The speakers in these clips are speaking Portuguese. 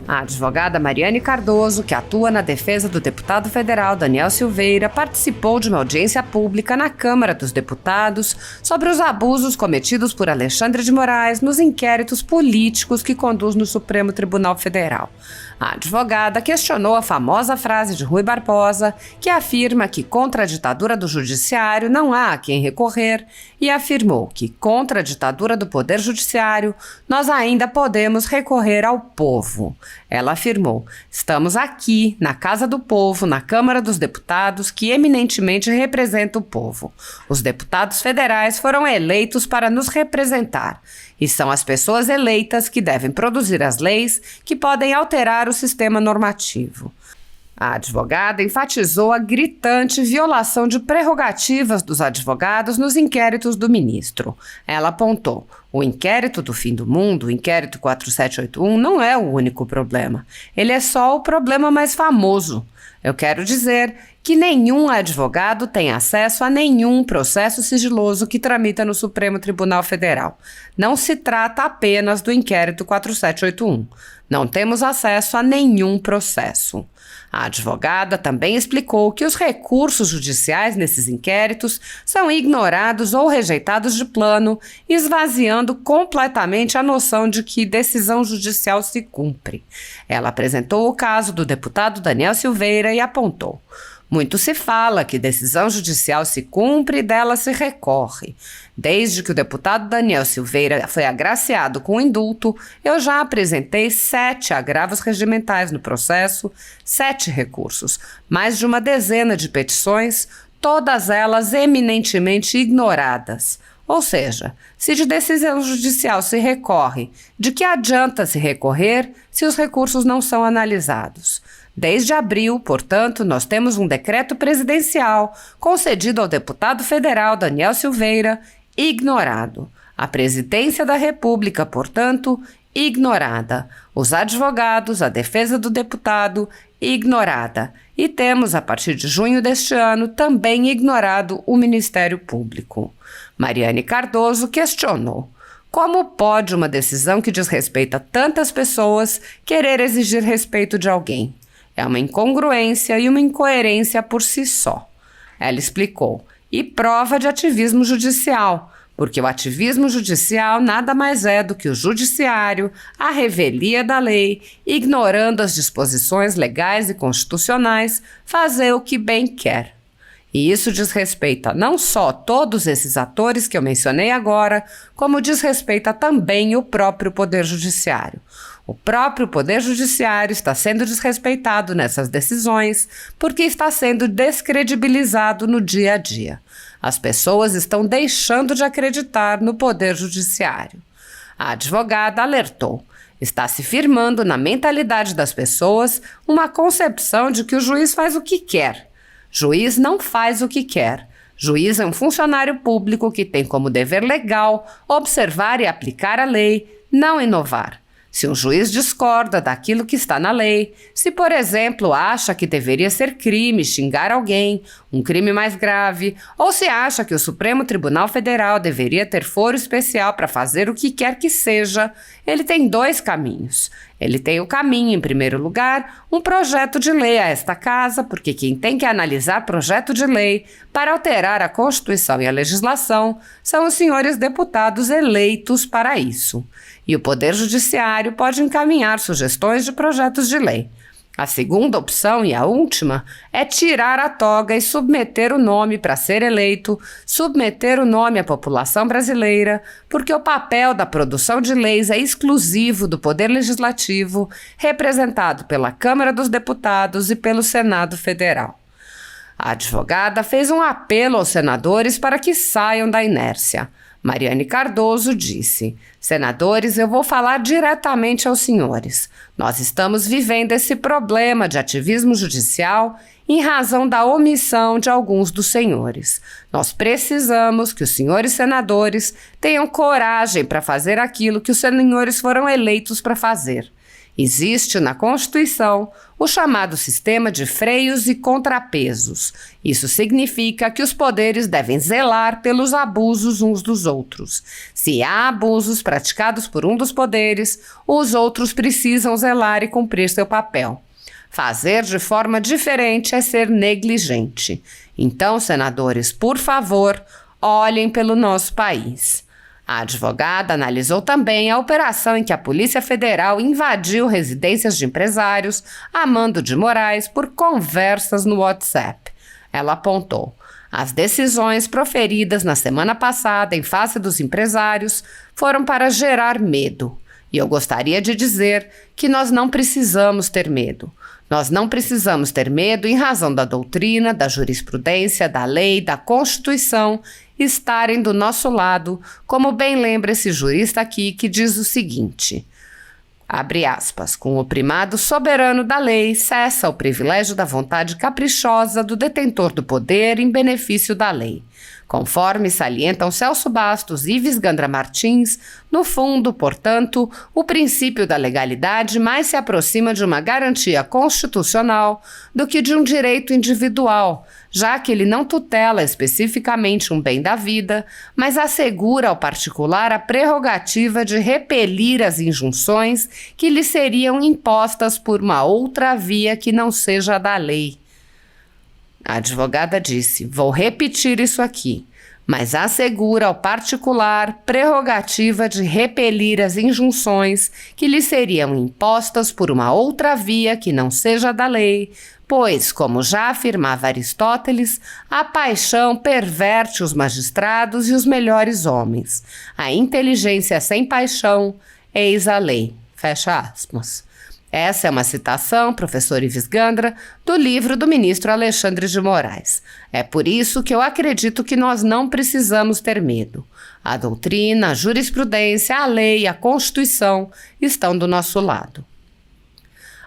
A advogada Mariane Cardoso, que atua na defesa do deputado federal Daniel Silveira, participou de uma audiência pública na Câmara dos Deputados sobre os abusos cometidos por Alexandre de Moraes nos inquéritos políticos que conduz no Supremo Tribunal Federal. A advogada questionou a famosa frase de Rui Barbosa, que afirma que contra a ditadura do judiciário não há a quem recorrer, e afirmou que contra a ditadura do poder judiciário nós ainda podemos recorrer ao povo. Ela afirmou: estamos aqui, na Casa do Povo, na Câmara dos Deputados, que eminentemente representa o povo. Os deputados federais foram eleitos para nos representar. E são as pessoas eleitas que devem produzir as leis que podem alterar o sistema normativo. A advogada enfatizou a gritante violação de prerrogativas dos advogados nos inquéritos do ministro. Ela apontou: o inquérito do fim do mundo, o inquérito 4781, não é o único problema. Ele é só o problema mais famoso. Eu quero dizer que nenhum advogado tem acesso a nenhum processo sigiloso que tramita no Supremo Tribunal Federal. Não se trata apenas do inquérito 4781. Não temos acesso a nenhum processo. A advogada também explicou que os recursos judiciais nesses inquéritos são ignorados ou rejeitados de plano, esvaziando completamente a noção de que decisão judicial se cumpre. Ela apresentou o caso do deputado Daniel Silveira e apontou: muito se fala que decisão judicial se cumpre e dela se recorre. Desde que o deputado Daniel Silveira foi agraciado com o indulto, eu já apresentei 7 agravos regimentais no processo, 7 recursos, mais de uma dezena de petições, todas elas eminentemente ignoradas. Ou seja, se de decisão judicial se recorre, de que adianta se recorrer se os recursos não são analisados? Desde abril, portanto, nós temos um decreto presidencial concedido ao deputado federal Daniel Silveira, ignorado. A presidência da República, portanto, ignorada. Os advogados, a defesa do deputado, ignorada. E temos, a partir de junho deste ano, também ignorado o Ministério Público. Mariane Cardoso questionou: como pode uma decisão que diz respeito a tantas pessoas querer exigir respeito de alguém? É uma incongruência e uma incoerência por si só. Ela explicou: e prova de ativismo judicial, porque o ativismo judicial nada mais é do que o judiciário, a revelia da lei, ignorando as disposições legais e constitucionais, fazer o que bem quer. E isso diz respeito a não só todos esses atores que eu mencionei agora, como diz respeito a também o próprio Poder Judiciário. O próprio Poder Judiciário está sendo desrespeitado nessas decisões porque está sendo descredibilizado no dia a dia. As pessoas estão deixando de acreditar no Poder Judiciário. A advogada alertou: está se firmando na mentalidade das pessoas uma concepção de que o juiz faz o que quer. Juiz não faz o que quer. Juiz é um funcionário público que tem como dever legal observar e aplicar a lei, não inovar. Se um juiz discorda daquilo que está na lei, se, por exemplo, acha que deveria ser crime xingar alguém, um crime mais grave, ou se acha que o Supremo Tribunal Federal deveria ter foro especial para fazer o que quer que seja, ele tem 2 caminhos. Ele tem o caminho, em primeiro lugar, um projeto de lei a esta casa, porque quem tem que analisar projeto de lei para alterar a Constituição e a legislação são os senhores deputados eleitos para isso. E o Poder Judiciário pode encaminhar sugestões de projetos de lei. A segunda opção, e a última, é tirar a toga e submeter o nome para ser eleito, submeter o nome à população brasileira, porque o papel da produção de leis é exclusivo do Poder Legislativo, representado pela Câmara dos Deputados e pelo Senado Federal. A advogada fez um apelo aos senadores para que saiam da inércia. Mariane Cardoso disse: senadores, eu vou falar diretamente aos senhores. Nós estamos vivendo esse problema de ativismo judicial em razão da omissão de alguns dos senhores. Nós precisamos que os senhores senadores tenham coragem para fazer aquilo que os senhores foram eleitos para fazer. Existe na Constituição o chamado sistema de freios e contrapesos. Isso significa que os poderes devem zelar pelos abusos uns dos outros. Se há abusos praticados por um dos poderes, os outros precisam zelar e cumprir seu papel. Fazer de forma diferente é ser negligente. Então, senadores, por favor, olhem pelo nosso país. A advogada analisou também a operação em que a Polícia Federal invadiu residências de empresários a mando de Moraes por conversas no WhatsApp. Ela apontou: as decisões proferidas na semana passada em face dos empresários foram para gerar medo. E eu gostaria de dizer que nós não precisamos ter medo. Nós não precisamos ter medo em razão da doutrina, da jurisprudência, da lei, da Constituição estarem do nosso lado, como bem lembra esse jurista aqui que diz o seguinte, abre aspas, com o primado soberano da lei cessa o privilégio da vontade caprichosa do detentor do poder em benefício da lei. Conforme salientam Celso Bastos e Ives Gandra Martins, no fundo, portanto, o princípio da legalidade mais se aproxima de uma garantia constitucional do que de um direito individual, já que ele não tutela especificamente um bem da vida, mas assegura ao particular a prerrogativa de repelir as injunções que lhe seriam impostas por uma outra via que não seja a da lei. A advogada disse, vou repetir isso aqui, mas assegura ao particular prerrogativa de repelir as injunções que lhe seriam impostas por uma outra via que não seja a da lei, pois, como já afirmava Aristóteles, a paixão perverte os magistrados e os melhores homens. A inteligência sem paixão, eis a lei. Fecha aspas. Essa é uma citação, professor Ives Gandra, do livro do ministro Alexandre de Moraes. É por isso que eu acredito que nós não precisamos ter medo. A doutrina, a jurisprudência, a lei e a Constituição estão do nosso lado.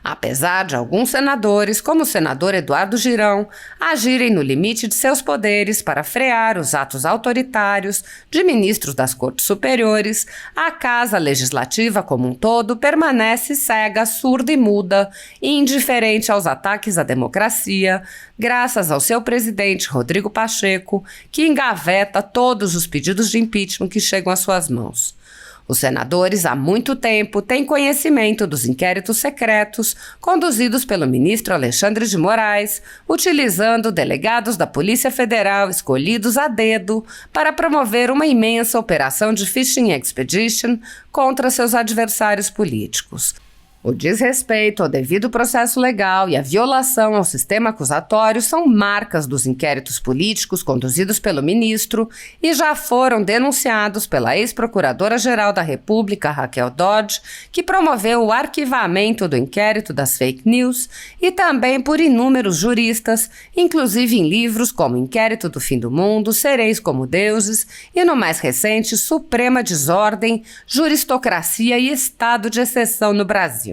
Apesar de alguns senadores, como o senador Eduardo Girão, agirem no limite de seus poderes para frear os atos autoritários de ministros das Cortes Superiores, a Casa Legislativa como um todo permanece cega, surda e muda, indiferente aos ataques à democracia, graças ao seu presidente Rodrigo Pacheco, que engaveta todos os pedidos de impeachment que chegam às suas mãos. Os senadores, há muito tempo, têm conhecimento dos inquéritos secretos conduzidos pelo ministro Alexandre de Moraes, utilizando delegados da Polícia Federal escolhidos a dedo para promover uma imensa operação de fishing expedition contra seus adversários políticos. O desrespeito ao devido processo legal e a violação ao sistema acusatório são marcas dos inquéritos políticos conduzidos pelo ministro e já foram denunciados pela ex-procuradora-geral da República, Raquel Dodge, que promoveu o arquivamento do inquérito das fake news, e também por inúmeros juristas, inclusive em livros como Inquérito do Fim do Mundo, Sereis como Deuses e, no mais recente, Suprema Desordem, Juristocracia e Estado de Exceção no Brasil.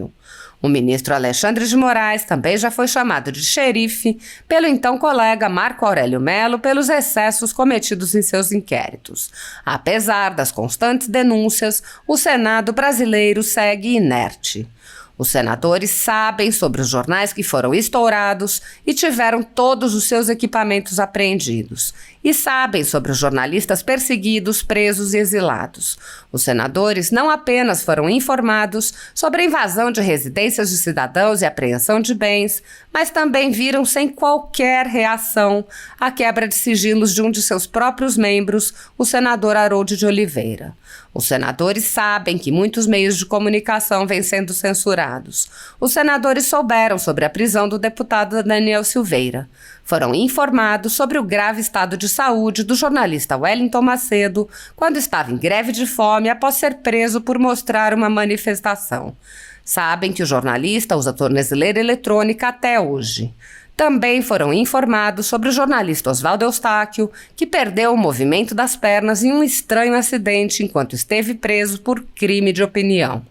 O ministro Alexandre de Moraes também já foi chamado de xerife pelo então colega Marco Aurélio Mello pelos excessos cometidos em seus inquéritos. Apesar das constantes denúncias, o Senado brasileiro segue inerte. Os senadores sabem sobre os jornais que foram estourados e tiveram todos os seus equipamentos apreendidos. E sabem sobre os jornalistas perseguidos, presos e exilados. Os senadores não apenas foram informados sobre a invasão de residências de cidadãos e apreensão de bens, mas também viram sem qualquer reação a quebra de sigilos de um de seus próprios membros, o senador Harold de Oliveira. Os senadores sabem que muitos meios de comunicação vêm sendo censurados. Os senadores souberam sobre a prisão do deputado Daniel Silveira. Foram informados sobre o grave estado de saúde do jornalista Wellington Macedo quando estava em greve de fome após ser preso por mostrar uma manifestação. Sabem que o jornalista usa tornezeleira eletrônica até hoje. Também foram informados sobre o jornalista Oswaldo Eustáquio, que perdeu o movimento das pernas em um estranho acidente enquanto esteve preso por crime de opinião.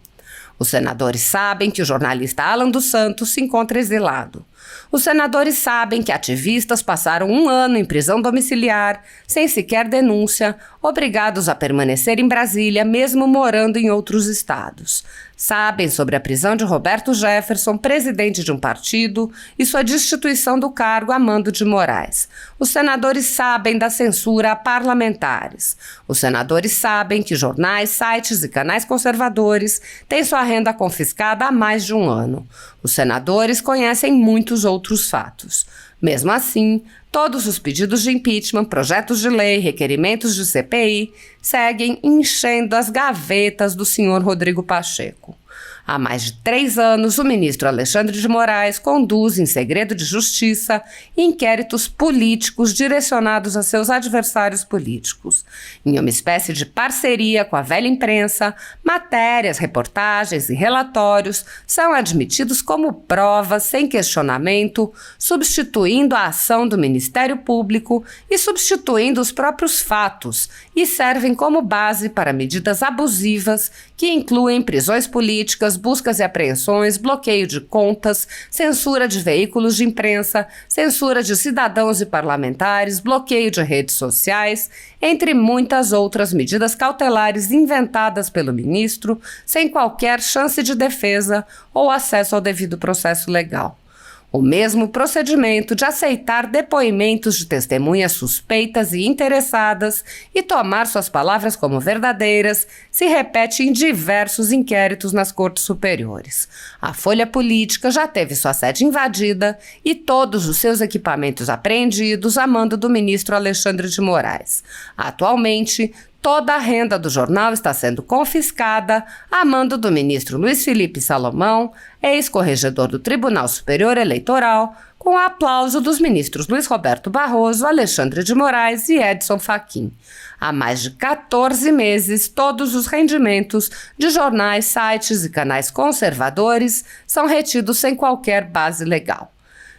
Os senadores sabem que o jornalista Alan dos Santos se encontra exilado. Os senadores sabem que ativistas passaram 1 ano em prisão domiciliar, sem sequer denúncia, obrigados a permanecer em Brasília, mesmo morando em outros estados. Sabem sobre a prisão de Roberto Jefferson, presidente de um partido, e sua destituição do cargo a mando de Moraes. Os senadores sabem da censura a parlamentares. Os senadores sabem que jornais, sites e canais conservadores têm sua renda confiscada há mais de 1 ano. Os senadores conhecem muitos outros fatos. Mesmo assim, todos os pedidos de impeachment, projetos de lei, requerimentos de CPI seguem enchendo as gavetas do senhor Rodrigo Pacheco. Há mais de 3 anos, o ministro Alexandre de Moraes conduz, em segredo de justiça, inquéritos políticos direcionados a seus adversários políticos. Em uma espécie de parceria com a velha imprensa, matérias, reportagens e relatórios são admitidos como provas sem questionamento, substituindo a ação do Ministério Público e substituindo os próprios fatos, e servem como base para medidas abusivas que incluem prisões políticas, buscas e apreensões, bloqueio de contas, censura de veículos de imprensa, censura de cidadãos e parlamentares, bloqueio de redes sociais, entre muitas outras medidas cautelares inventadas pelo ministro, sem qualquer chance de defesa ou acesso ao devido processo legal. O mesmo procedimento de aceitar depoimentos de testemunhas suspeitas e interessadas e tomar suas palavras como verdadeiras se repete em diversos inquéritos nas cortes superiores. A Folha Política já teve sua sede invadida e todos os seus equipamentos apreendidos a mando do ministro Alexandre de Moraes. Atualmente, toda a renda do jornal está sendo confiscada a mando do ministro Luiz Felipe Salomão, ex-corregedor do Tribunal Superior Eleitoral, com o aplauso dos ministros Luiz Roberto Barroso, Alexandre de Moraes e Edson Fachin. Há mais de 14 meses, todos os rendimentos de jornais, sites e canais conservadores são retidos sem qualquer base legal.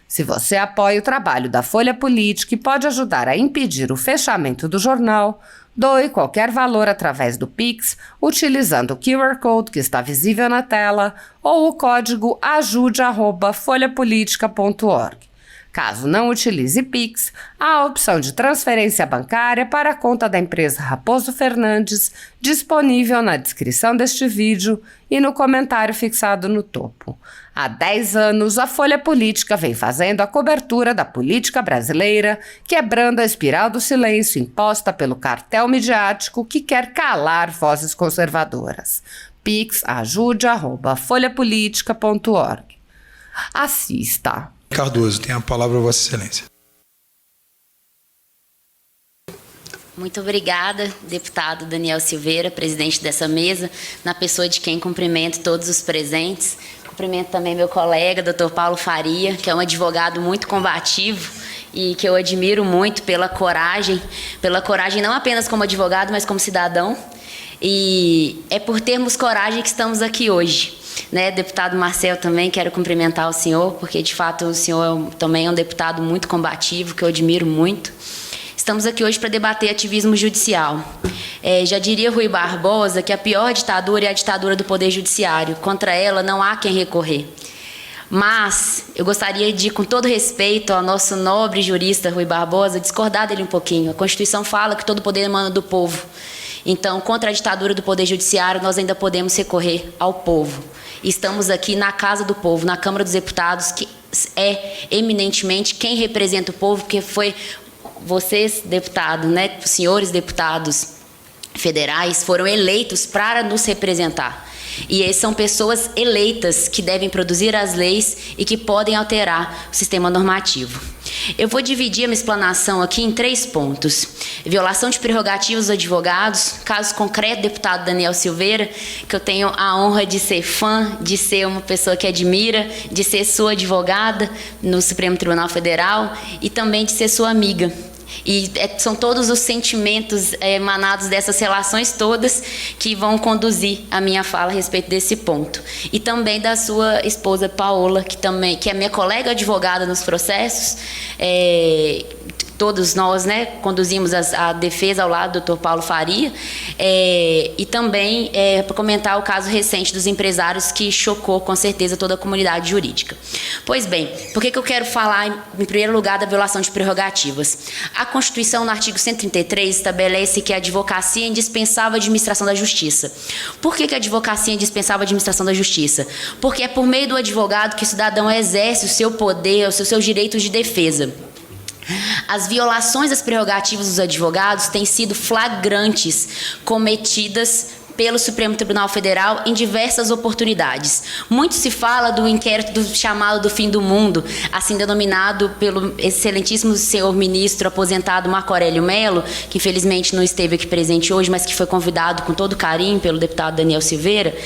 Se você apoia o trabalho da Folha Política e pode ajudar a impedir o fechamento do jornal, doe qualquer valor através do Pix, utilizando o QR Code que está visível na tela ou o código ajude@folhapolitica.org. Caso não utilize Pix, há a opção de transferência bancária para a conta da empresa Raposo Fernandes, disponível na descrição deste vídeo e no comentário fixado no topo. Há 10 anos, a Folha Política vem fazendo a cobertura da política brasileira, quebrando a espiral do silêncio imposta pelo cartel midiático que quer calar vozes conservadoras. Pix ajude@folhapolitica.org. Assista. Cardoso, tem a palavra, Vossa Excelência. Muito obrigada, deputado Daniel Silveira, presidente dessa mesa, na pessoa de quem cumprimento todos os presentes. Cumprimento também meu colega, doutor Paulo Faria, que é um advogado muito combativo e que eu admiro muito pela coragem não apenas como advogado, mas como cidadão. E é por termos coragem que estamos aqui hoje. Deputado Marcel, também quero cumprimentar o senhor, porque de fato o senhor também é um deputado muito combativo, que eu admiro muito. Estamos aqui hoje para debater ativismo judicial. Já diria Rui Barbosa que a pior ditadura é a ditadura do Poder Judiciário. Contra ela não há quem recorrer. Mas eu gostaria de, com todo respeito ao nosso nobre jurista Rui Barbosa, discordar dele um pouquinho. A Constituição fala que todo poder emana do povo. Então, contra a ditadura do Poder Judiciário, nós ainda podemos recorrer ao povo. Estamos aqui na Casa do Povo, na Câmara dos Deputados, que é eminentemente quem representa o povo, porque foi vocês, deputados, os senhores deputados federais, foram eleitos para nos representar. E são pessoas eleitas que devem produzir as leis e que podem alterar o sistema normativo. Eu vou dividir a minha explanação aqui em 3 pontos. Violação de prerrogativas dos advogados, caso concreto, deputado Daniel Silveira, que eu tenho a honra de ser fã, de ser uma pessoa que admira, de ser sua advogada no Supremo Tribunal Federal e também de ser sua amiga. E são todos os sentimentos emanados dessas relações todas que vão conduzir a minha fala a respeito desse ponto. E também da sua esposa Paola, que é minha colega advogada nos processos, todos nós, né, conduzimos a defesa ao lado do Dr. Paulo Faria, e também para comentar o caso recente dos empresários que chocou com certeza toda a comunidade jurídica. Pois bem, por que eu quero falar em primeiro lugar da violação de prerrogativas? A Constituição, no artigo 133, estabelece que a advocacia é indispensável à administração da justiça. Por que a advocacia é indispensável à administração da justiça? Porque é por meio do advogado que o cidadão exerce o seu poder, os seus direitos de defesa. As violações às prerrogativas dos advogados têm sido flagrantes, cometidas pelo Supremo Tribunal Federal em diversas oportunidades. Muito se fala do inquérito chamado do fim do mundo, assim denominado pelo excelentíssimo senhor ministro aposentado Marco Aurélio Mello, que infelizmente não esteve aqui presente hoje, mas que foi convidado com todo carinho pelo deputado Daniel Silveira.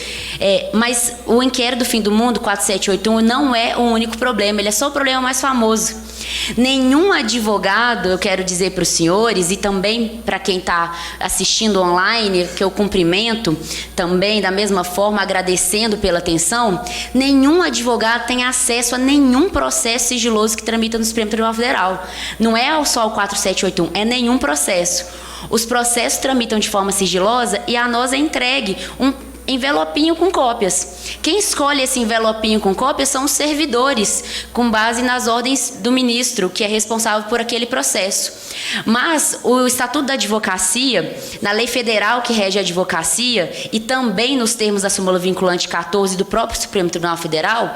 Mas o inquérito do fim do mundo, 4781, não é o único problema, ele é só o problema mais famoso. Nenhum advogado, eu quero dizer para os senhores e também para quem está assistindo online, que eu cumprimento também, da mesma forma, agradecendo pela atenção, nenhum advogado tem acesso a nenhum processo sigiloso que tramita no Supremo Tribunal Federal. Não é só o 4781, é nenhum processo. Os processos tramitam de forma sigilosa e a nós é entregue um envelopinho com cópias. Quem escolhe esse envelopinho com cópias são os servidores, com base nas ordens do ministro, que é responsável por aquele processo. Mas o Estatuto da Advocacia, na lei federal que rege a advocacia, e também nos termos da súmula vinculante 14 do próprio Supremo Tribunal Federal,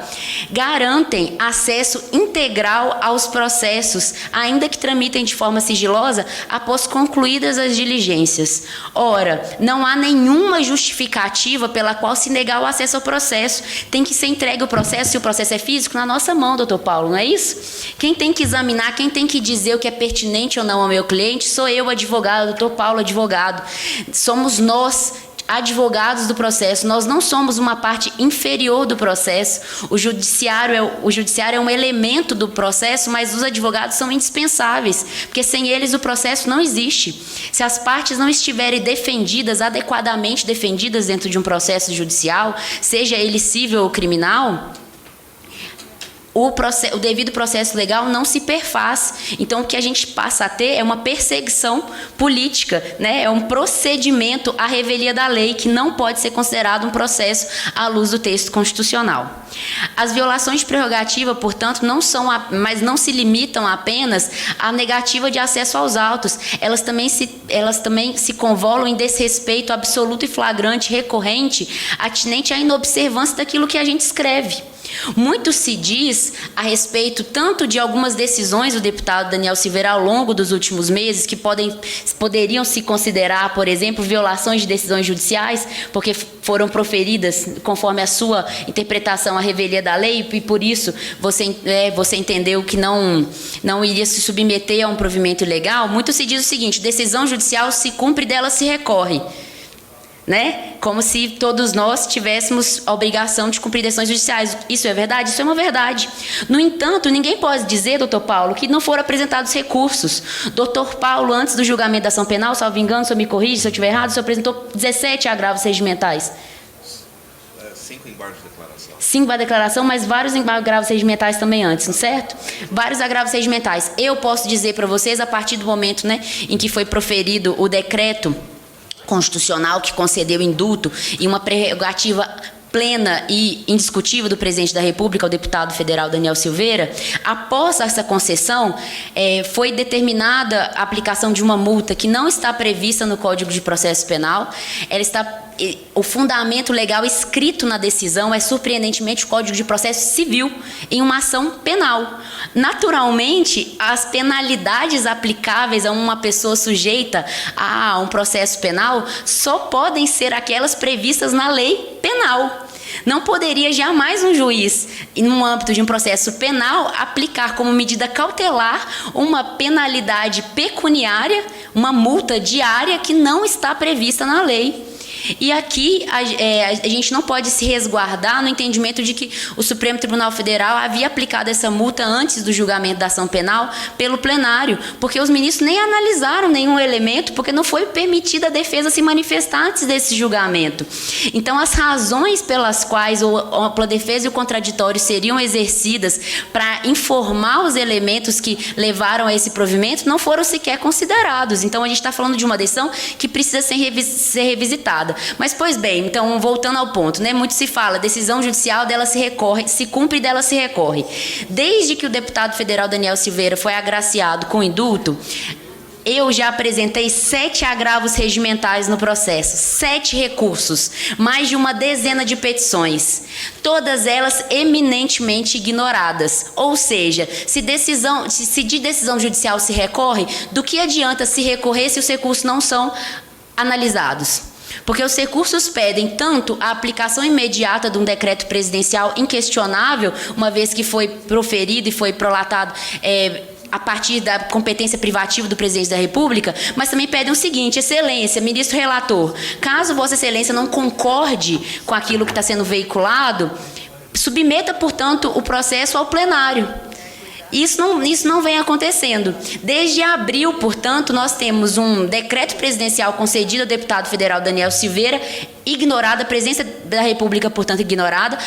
garantem acesso integral aos processos, ainda que tramitem de forma sigilosa, após concluídas as diligências. Ora, não há nenhuma justificativa pela qual se negar o acesso ao processo. Tem que ser entregue o processo, se o processo é físico, na nossa mão, doutor Paulo, não é isso? Quem tem que examinar, quem tem que dizer o que é pertinente ou não ao meu cliente, sou eu, advogado, doutor Paulo, advogado. Somos nós, advogados do processo, nós não somos uma parte inferior do processo. O judiciário é um elemento do processo, mas os advogados são indispensáveis, porque sem eles o processo não existe. Se as partes não estiverem defendidas, adequadamente defendidas dentro de um processo judicial, seja ele civil ou criminal, o devido processo legal não se perfaz. Então, o que a gente passa a ter é uma perseguição política, né? É um procedimento à revelia da lei, que não pode ser considerado um processo à luz do texto constitucional. As violações de prerrogativa, portanto, mas não se limitam apenas à negativa de acesso aos autos. Elas também se convolam em desrespeito absoluto e flagrante, recorrente, atinente à inobservância daquilo que a gente escreve. Muito se diz a respeito tanto de algumas decisões do deputado Daniel Silveira ao longo dos últimos meses, que poderiam se considerar, por exemplo, violações de decisões judiciais, porque foram proferidas conforme a sua interpretação à revelia da lei, e por isso você entendeu que não iria se submeter a um provimento ilegal. Muito se diz o seguinte: decisão judicial se cumpre, dela se recorre. Né? Como se todos nós tivéssemos a obrigação de cumprir decisões judiciais. Isso é verdade? Isso é uma verdade. No entanto, ninguém pode dizer, doutor Paulo, que não foram apresentados recursos. Doutor Paulo, antes do julgamento da ação penal, salvo engano, o senhor me corrige se eu estiver errado, o senhor apresentou 17 agravos regimentais. 5 embargos de declaração. 5 da declaração, mas vários agravos regimentais também antes, não é certo? Vários agravos regimentais. Eu posso dizer para vocês, a partir do momento, né, em que foi proferido o decreto constitucional que concedeu indulto e uma prerrogativa plena e indiscutível do presidente da República, o deputado federal Daniel Silveira, após essa concessão, foi determinada a aplicação de uma multa que não está prevista no Código de Processo Penal. O fundamento legal escrito na decisão é, surpreendentemente, o Código de Processo Civil em uma ação penal. Naturalmente, as penalidades aplicáveis a uma pessoa sujeita a um processo penal só podem ser aquelas previstas na lei penal. Não poderia jamais um juiz, no âmbito de um processo penal, aplicar como medida cautelar uma penalidade pecuniária, uma multa diária que não está prevista na lei. E aqui a gente não pode se resguardar no entendimento de que o Supremo Tribunal Federal havia aplicado essa multa antes do julgamento da ação penal pelo plenário, porque os ministros nem analisaram nenhum elemento, porque não foi permitida a defesa se manifestar antes desse julgamento. Então, as razões pelas quais a ampla defesa e o contraditório seriam exercidas para informar os elementos que levaram a esse provimento não foram sequer considerados. Então, a gente está falando de uma decisão que precisa ser revisitada. Mas, pois bem, então, voltando ao ponto, né? Muito se fala, decisão judicial dela se recorre, se cumpre e dela se recorre. Desde que o deputado federal Daniel Silveira foi agraciado com indulto, eu já apresentei 7 agravos regimentais no processo, 7 recursos, mais de uma dezena de petições, todas elas eminentemente ignoradas. Ou seja, se de decisão judicial se recorre, do que adianta se recorrer se os recursos não são analisados? Porque os recursos pedem tanto a aplicação imediata de um decreto presidencial inquestionável, uma vez que foi proferido e foi prolatado a partir da competência privativa do presidente da República, mas também pedem o seguinte: Excelência, ministro relator, caso Vossa Excelência não concorde com aquilo que está sendo veiculado, submeta, portanto, o processo ao plenário. Isso não vem acontecendo. Desde abril, portanto, nós temos um decreto presidencial concedido ao deputado federal Daniel Silveira, ignorada, a presidência da República, portanto, ignorada,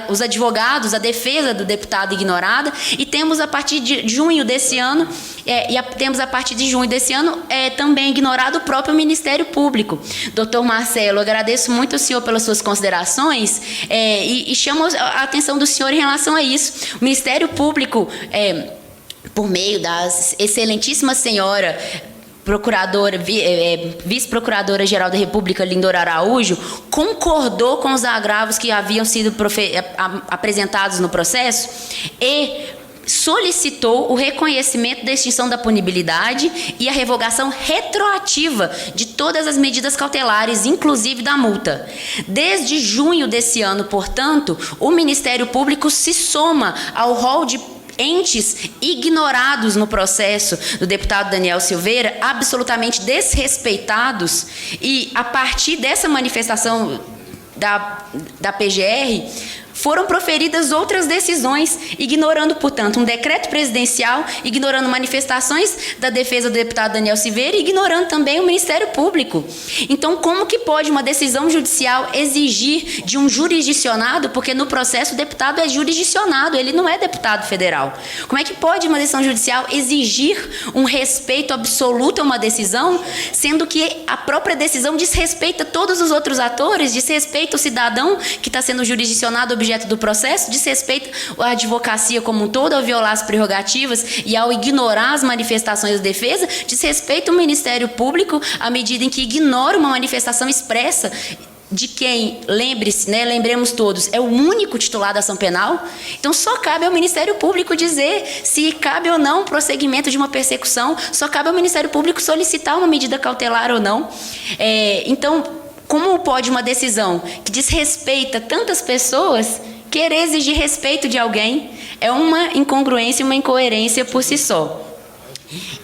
os advogados, a defesa do deputado ignorada, e temos a partir de junho desse ano, também ignorado o próprio Ministério Público. Doutor Marcelo, eu agradeço muito ao senhor pelas suas considerações e chamo a atenção do senhor em relação a isso. O Ministério Público, por meio da excelentíssima senhora vice-procuradora-geral da República, Lindora Araújo, concordou com os agravos que haviam sido apresentados no processo e solicitou o reconhecimento da extinção da punibilidade e a revogação retroativa de todas as medidas cautelares, inclusive da multa. Desde junho desse ano, portanto, o Ministério Público se soma ao rol de entes ignorados no processo do deputado Daniel Silveira, absolutamente desrespeitados, e a partir dessa manifestação da PGR, foram proferidas outras decisões, ignorando, portanto, um decreto presidencial, ignorando manifestações da defesa do deputado Daniel Silveira e ignorando também o Ministério Público. Então, como que pode uma decisão judicial exigir de um jurisdicionado, porque no processo o deputado é jurisdicionado, ele não é deputado federal. Como é que pode uma decisão judicial exigir um respeito absoluto a uma decisão, sendo que a própria decisão desrespeita todos os outros atores, desrespeita o cidadão que está sendo jurisdicionado objeto do processo, desrespeita a advocacia como um todo ao violar as prerrogativas e ao ignorar as manifestações da defesa, desrespeita o Ministério Público à medida em que ignora uma manifestação expressa de quem, lembre-se, né, lembremos todos, é o único titular da ação penal. Então só cabe ao Ministério Público dizer se cabe ou não o prosseguimento de uma persecução, só cabe ao Ministério Público solicitar uma medida cautelar ou não. Então, como pode uma decisão que desrespeita tantas pessoas querer exigir respeito de alguém? É uma incongruência e uma incoerência por si só.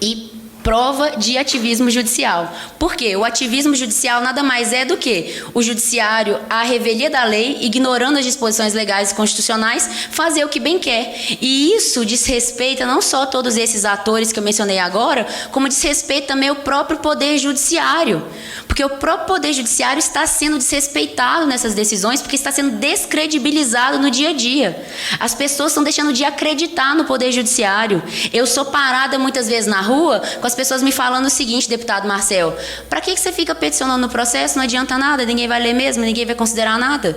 E prova de ativismo judicial. Por quê? O ativismo judicial nada mais é do que o judiciário, à revelia da lei, ignorando as disposições legais e constitucionais, fazer o que bem quer. E isso desrespeita não só todos esses atores que eu mencionei agora, como desrespeita também o próprio poder judiciário. Porque o próprio poder judiciário está sendo desrespeitado nessas decisões, porque está sendo descredibilizado no dia a dia. As pessoas estão deixando de acreditar no poder judiciário. Eu sou parada muitas vezes na rua com as pessoas me falando o seguinte: deputado Marcel, para que você fica peticionando no processo? Não adianta nada, ninguém vai ler mesmo, ninguém vai considerar nada.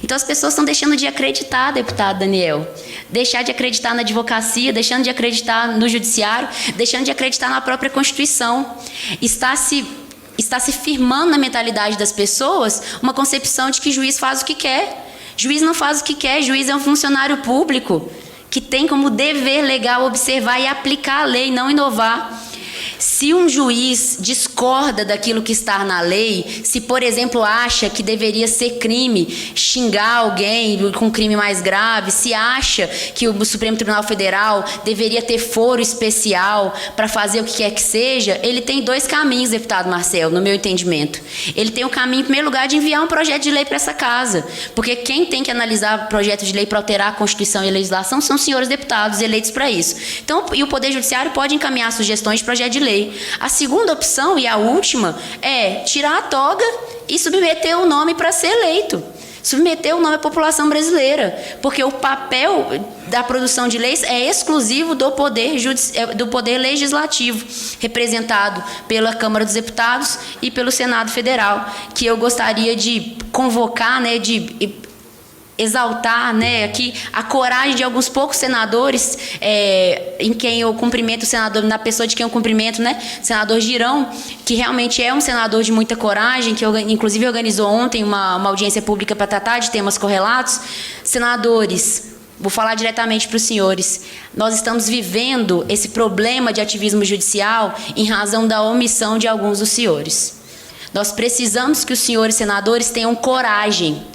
Então as pessoas estão deixando de acreditar, deputado Daniel. Deixar de acreditar na advocacia, deixando de acreditar no judiciário, deixando de acreditar na própria Constituição. Está se firmando na mentalidade das pessoas uma concepção de que juiz faz o que quer. Juiz não faz o que quer, juiz é um funcionário público que tem como dever legal observar e aplicar a lei, não inovar. Se um juiz discorda daquilo que está na lei, se, por exemplo, acha que deveria ser crime xingar alguém com crime mais grave, se acha que o Supremo Tribunal Federal deveria ter foro especial para fazer o que quer que seja, ele tem dois caminhos, deputado Marcelo, no meu entendimento. Ele tem o caminho, em primeiro lugar, de enviar um projeto de lei para essa casa, porque quem tem que analisar projeto de lei para alterar a Constituição e a legislação são os senhores deputados eleitos para isso. Então, e o Poder Judiciário pode encaminhar sugestões de projeto de lei. A segunda opção, e a última, é tirar a toga e submeter o nome para ser eleito. Submeter o nome à população brasileira. Porque o papel da produção de leis é exclusivo do poder legislativo, representado pela Câmara dos Deputados e pelo Senado Federal, que eu gostaria de convocar, né, de exaltar, né, aqui a coragem de alguns poucos senadores, em quem eu cumprimento o senador, na pessoa de quem eu cumprimento, né, senador Girão, que realmente é um senador de muita coragem, que inclusive organizou ontem uma audiência pública para tratar de temas correlatos. Senadores, vou falar diretamente para os senhores, nós estamos vivendo esse problema de ativismo judicial em razão da omissão de alguns dos senhores. Nós precisamos que os senhores senadores tenham coragem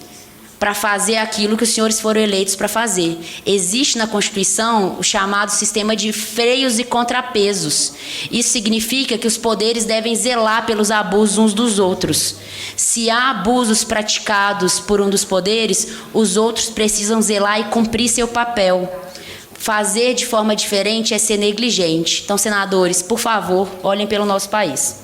para fazer aquilo que os senhores foram eleitos para fazer. Existe na Constituição o chamado sistema de freios e contrapesos. Isso significa que os poderes devem zelar pelos abusos uns dos outros. Se há abusos praticados por um dos poderes, os outros precisam zelar e cumprir seu papel. Fazer de forma diferente é ser negligente. Então, senadores, por favor, olhem pelo nosso país.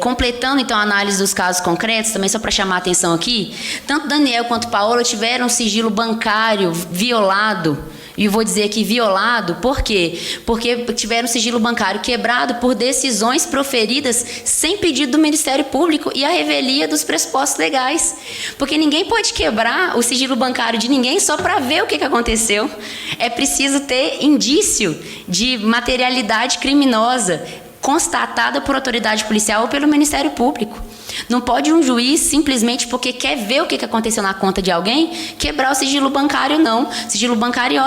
Completando então a análise dos casos concretos, também só para chamar a atenção aqui, tanto Daniel quanto Paola tiveram sigilo bancário violado, e vou dizer aqui violado, por quê? Porque tiveram sigilo bancário quebrado por decisões proferidas sem pedido do Ministério Público e a revelia dos pressupostos legais. Porque ninguém pode quebrar o sigilo bancário de ninguém só para ver o que aconteceu. É preciso ter indício de materialidade criminosa constatada por autoridade policial ou pelo Ministério Público. Não pode um juiz, simplesmente porque quer ver o que aconteceu na conta de alguém, quebrar o sigilo bancário, não. Sigilo bancário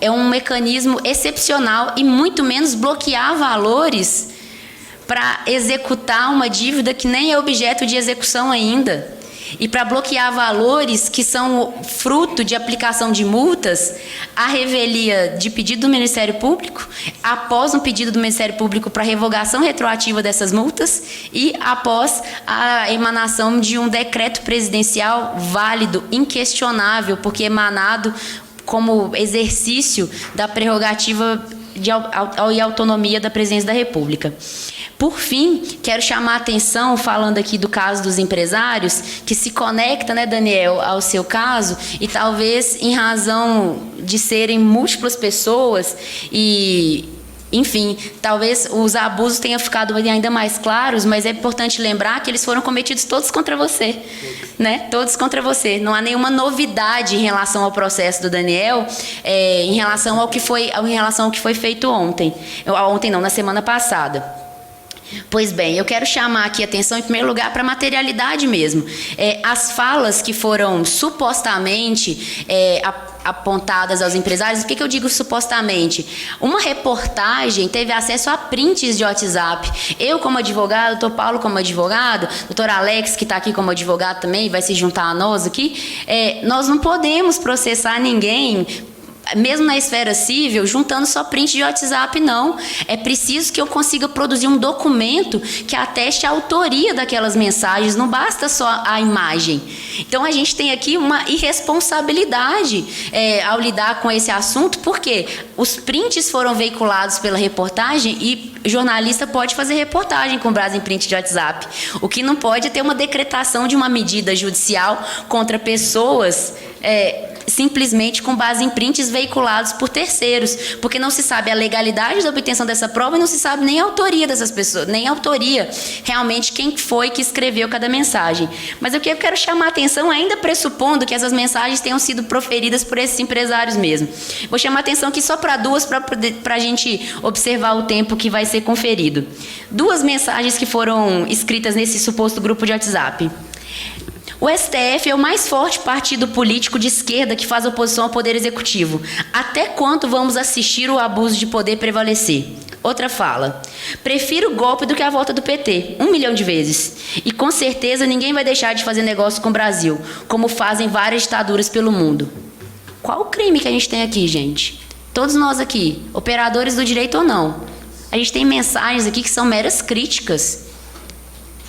é um mecanismo excepcional e muito menos bloquear valores para executar uma dívida que nem é objeto de execução ainda. E para bloquear valores que são fruto de aplicação de multas, a revelia de pedido do Ministério Público, após um pedido do Ministério Público para revogação retroativa dessas multas e após a emanação de um decreto presidencial válido, inquestionável, porque emanado como exercício da prerrogativa e autonomia da Presidência da República. Por fim, quero chamar a atenção, falando aqui do caso dos empresários, que se conecta, né, Daniel, ao seu caso, e talvez em razão de serem múltiplas pessoas e, enfim, talvez os abusos tenham ficado ainda mais claros, mas é importante lembrar que eles foram cometidos todos contra você, né? Todos contra você. Não há nenhuma novidade em relação ao processo do Daniel, em relação ao que foi feito ontem. Ontem não, na semana passada. Pois bem, eu quero chamar aqui a atenção, em primeiro lugar, para a materialidade mesmo. As falas que foram supostamente apontadas aos empresários, o que eu digo supostamente? Uma reportagem teve acesso a prints de WhatsApp. Eu, como advogado, doutor Paulo como advogado, doutor Alex, que está aqui como advogado também, vai se juntar a nós aqui, nós não podemos processar ninguém, mesmo na esfera civil, juntando só print de WhatsApp, não. É preciso que eu consiga produzir um documento que ateste a autoria daquelas mensagens, não basta só a imagem. Então, a gente tem aqui uma irresponsabilidade ao lidar com esse assunto, porque os prints foram veiculados pela reportagem e jornalista pode fazer reportagem com base em print de WhatsApp. O que não pode é ter uma decretação de uma medida judicial contra pessoas simplesmente com base em prints veiculados por terceiros, porque não se sabe a legalidade da obtenção dessa prova e não se sabe nem a autoria dessas pessoas, nem a autoria realmente quem foi que escreveu cada mensagem. Mas eu quero chamar a atenção, ainda pressupondo que essas mensagens tenham sido proferidas por esses empresários mesmo. Vou chamar a atenção aqui só para duas, para a gente observar o tempo que vai ser conferido. Duas mensagens que foram escritas nesse suposto grupo de WhatsApp. O STF é o mais forte partido político de esquerda que faz oposição ao Poder Executivo. Até quando vamos assistir o abuso de poder prevalecer? Outra fala. Prefiro o golpe do que a volta do PT, 1 milhão de vezes. E com certeza ninguém vai deixar de fazer negócio com o Brasil, como fazem várias ditaduras pelo mundo. Qual o crime que a gente tem aqui, gente? Todos nós aqui, operadores do direito ou não. A gente tem mensagens aqui que são meras críticas.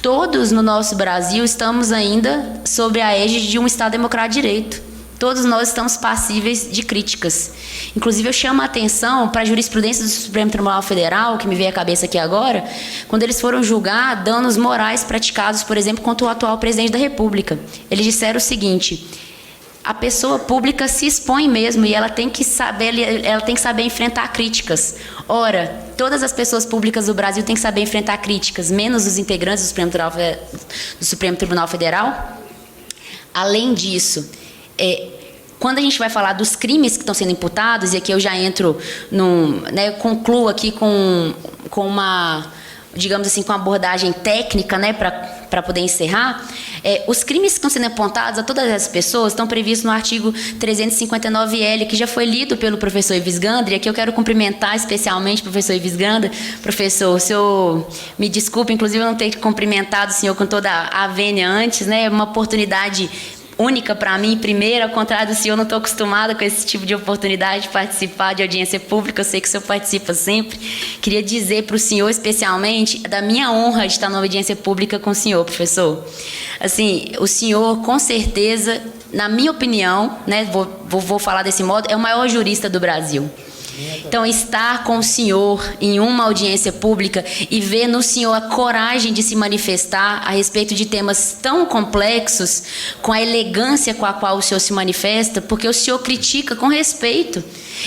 Todos no nosso Brasil estamos ainda sob a égide de um Estado democrático de direito. Todos nós estamos passíveis de críticas. Inclusive, eu chamo a atenção para a jurisprudência do Supremo Tribunal Federal, que me veio à cabeça aqui agora, quando eles foram julgar danos morais praticados, por exemplo, contra o atual presidente da República. Eles disseram o seguinte: a pessoa pública se expõe mesmo e ela tem que saber enfrentar críticas. Ora, todas as pessoas públicas do Brasil têm que saber enfrentar críticas, menos os integrantes do Supremo Tribunal Federal. Além disso, quando a gente vai falar dos crimes que estão sendo imputados, e aqui eu já entro concluo aqui com uma, digamos assim, com uma abordagem técnica, para poder encerrar, os crimes que estão sendo apontados a todas as pessoas estão previstos no artigo 359L, que já foi lido pelo professor Ives Gandra, e aqui eu quero cumprimentar especialmente o professor Ives Gandra. Professor, o senhor me desculpe, inclusive eu não ter cumprimentado o senhor com toda a vênia antes, é uma oportunidade única para mim, primeiro, ao contrário do senhor, não estou acostumada com esse tipo de oportunidade de participar de audiência pública, eu sei que o senhor participa sempre. Queria dizer para o senhor, especialmente, da minha honra de estar numa audiência pública com o senhor, professor. Assim, o senhor, com certeza, na minha opinião, vou falar desse modo, é o maior jurista do Brasil. Então, estar com o senhor em uma audiência pública e ver no senhor a coragem de se manifestar a respeito de temas tão complexos, com a elegância com a qual o senhor se manifesta, porque o senhor critica com respeito.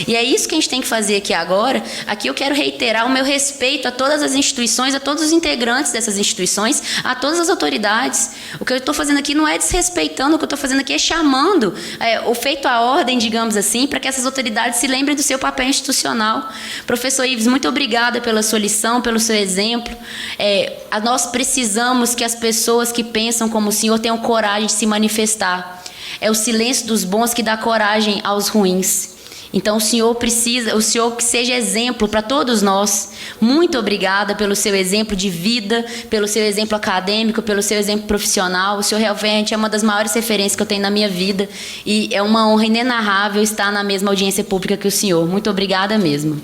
E é isso que a gente tem que fazer aqui agora. Aqui eu quero reiterar o meu respeito a todas as instituições, a todos os integrantes dessas instituições, a todas as autoridades. O que eu estou fazendo aqui não é desrespeitando, o que eu estou fazendo aqui é chamando o feito à ordem, digamos assim, para que essas autoridades se lembrem do seu papel institucional. Professor Ives, muito obrigada pela sua lição, pelo seu exemplo. Nós precisamos que as pessoas que pensam como o senhor tenham coragem de se manifestar. É o silêncio dos bons que dá coragem aos ruins. Então, o senhor que seja exemplo para todos nós. Muito obrigada pelo seu exemplo de vida, pelo seu exemplo acadêmico, pelo seu exemplo profissional. O senhor realmente é uma das maiores referências que eu tenho na minha vida e é uma honra inenarrável estar na mesma audiência pública que o senhor. Muito obrigada mesmo.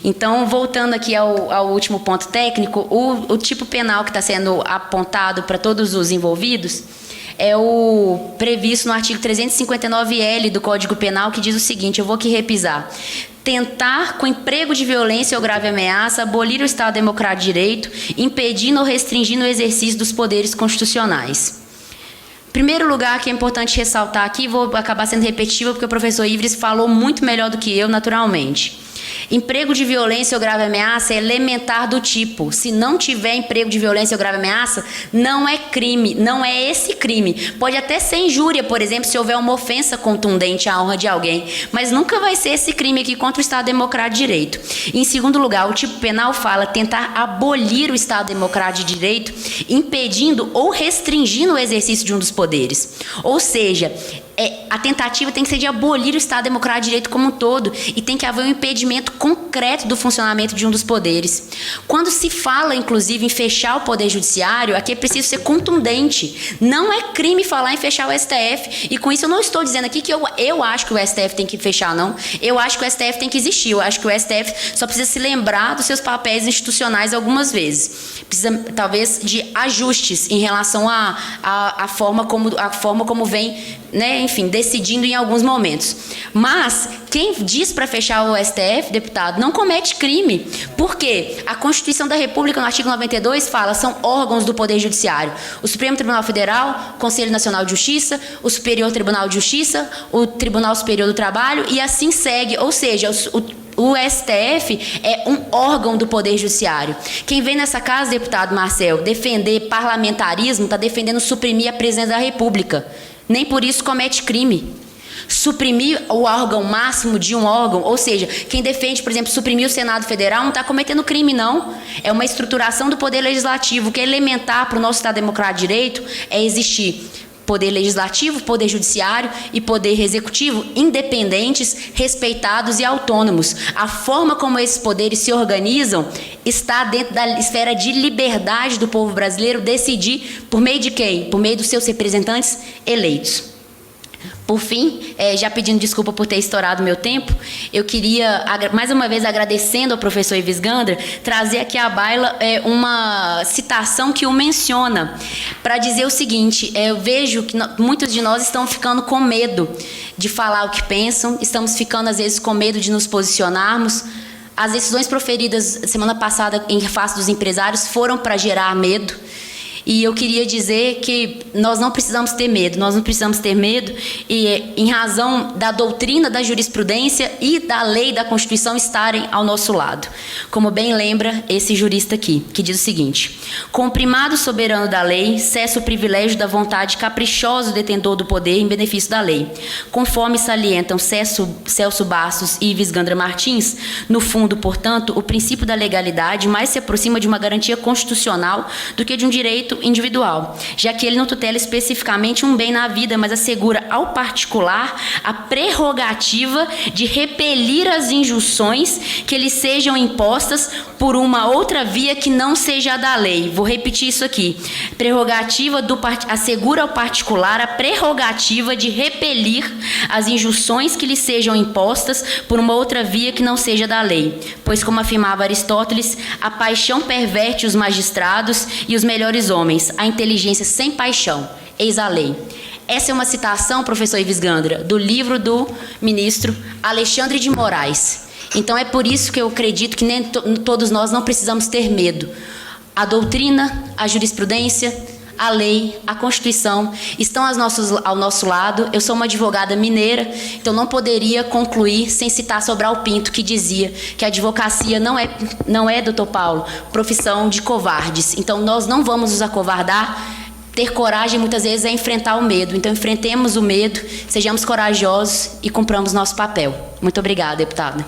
Então, voltando aqui ao último ponto técnico, o tipo penal que está sendo apontado para todos os envolvidos é o previsto no artigo 359L do Código Penal, que diz o seguinte, eu vou aqui repisar: tentar, com emprego de violência ou grave ameaça, abolir o Estado Democrático de Direito, impedindo ou restringindo o exercício dos poderes constitucionais. Primeiro lugar que é importante ressaltar aqui, vou acabar sendo repetitiva porque o professor Ives falou muito melhor do que eu, naturalmente. Emprego de violência ou grave ameaça é elementar do tipo. Se não tiver emprego de violência ou grave ameaça, não é crime, não é esse crime. Pode até ser injúria, por exemplo, se houver uma ofensa contundente à honra de alguém, mas nunca vai ser esse crime aqui contra o Estado Democrático de Direito. Em segundo lugar, o tipo penal fala tentar abolir o Estado Democrático de Direito, impedindo ou restringindo o exercício de um dos poderes. Ou seja, a tentativa tem que ser de abolir o Estado Democrático de Direito como um todo e tem que haver um impedimento concreto do funcionamento de um dos poderes. Quando se fala, inclusive, em fechar o Poder Judiciário, aqui é preciso ser contundente. Não é crime falar em fechar o STF. E com isso eu não estou dizendo aqui que eu acho que o STF tem que fechar, não. Eu acho que o STF tem que existir. Eu acho que o STF só precisa se lembrar dos seus papéis institucionais algumas vezes. Precisa, talvez, de ajustes em relação à forma como vem, enfim, decidindo em alguns momentos. Mas quem diz para fechar o STF, deputado, não comete crime. Por quê? A Constituição da República, no artigo 92, fala são órgãos do Poder Judiciário. O Supremo Tribunal Federal, o Conselho Nacional de Justiça, o Superior Tribunal de Justiça, o Tribunal Superior do Trabalho e assim segue. Ou seja, o STF é um órgão do Poder Judiciário. Quem vem nessa casa, deputado Marcel, defender parlamentarismo, está defendendo suprimir a presidência da República. Nem por isso comete crime. suprimir o órgão máximo de um órgão, ou seja, quem defende, por exemplo, suprimir o Senado Federal não está cometendo crime, não. É uma estruturação do Poder Legislativo, que é elementar para o nosso Estado Democrático de Direito é existir Poder Legislativo, Poder Judiciário e Poder Executivo independentes, respeitados e autônomos. A forma como esses poderes se organizam está dentro da esfera de liberdade do povo brasileiro decidir por meio de quem? Por meio dos seus representantes eleitos. Por fim, já pedindo desculpa por ter estourado meu tempo, eu queria, mais uma vez agradecendo ao professor Ives Gandra, trazer aqui à baila uma citação que o menciona, para dizer o seguinte: eu vejo que muitos de nós estão ficando com medo de falar o que pensam, estamos ficando às vezes com medo de nos posicionarmos. As decisões proferidas semana passada em face dos empresários foram para gerar medo. E eu queria dizer que nós não precisamos ter medo, e em razão da doutrina da jurisprudência e da lei da Constituição estarem ao nosso lado. Como bem lembra esse jurista aqui, que diz o seguinte: com o primado soberano da lei, cessa o privilégio da vontade caprichosa do detentor do poder em benefício da lei. Conforme salientam Celso Bastos e Ives Gandra Martins, no fundo, portanto, o princípio da legalidade mais se aproxima de uma garantia constitucional do que de um direito individual, já que ele não tutela especificamente um bem na vida, mas assegura ao particular a prerrogativa de repelir as injunções que lhe sejam impostas por uma outra via que não seja a da lei. Vou repetir isso aqui. Assegura ao particular a prerrogativa de repelir as injunções que lhe sejam impostas por uma outra via que não seja da lei. Pois, como afirmava Aristóteles, a paixão perverte os magistrados e os melhores homens. A inteligência sem paixão, eis a lei. Essa é uma citação, professor Ives Gandra, do livro do ministro Alexandre de Moraes. Então é por isso que eu acredito que nem todos nós não precisamos ter medo. A doutrina, a jurisprudência, a lei, a Constituição estão ao nosso lado. Eu sou uma advogada mineira, então não poderia concluir sem citar Sobral Pinto, que dizia que a advocacia não é, doutor Paulo, profissão de covardes. Então nós não vamos nos acovardar. Ter coragem muitas vezes é enfrentar o medo. Então enfrentemos o medo, sejamos corajosos e cumpramos nosso papel. Muito obrigada, deputada.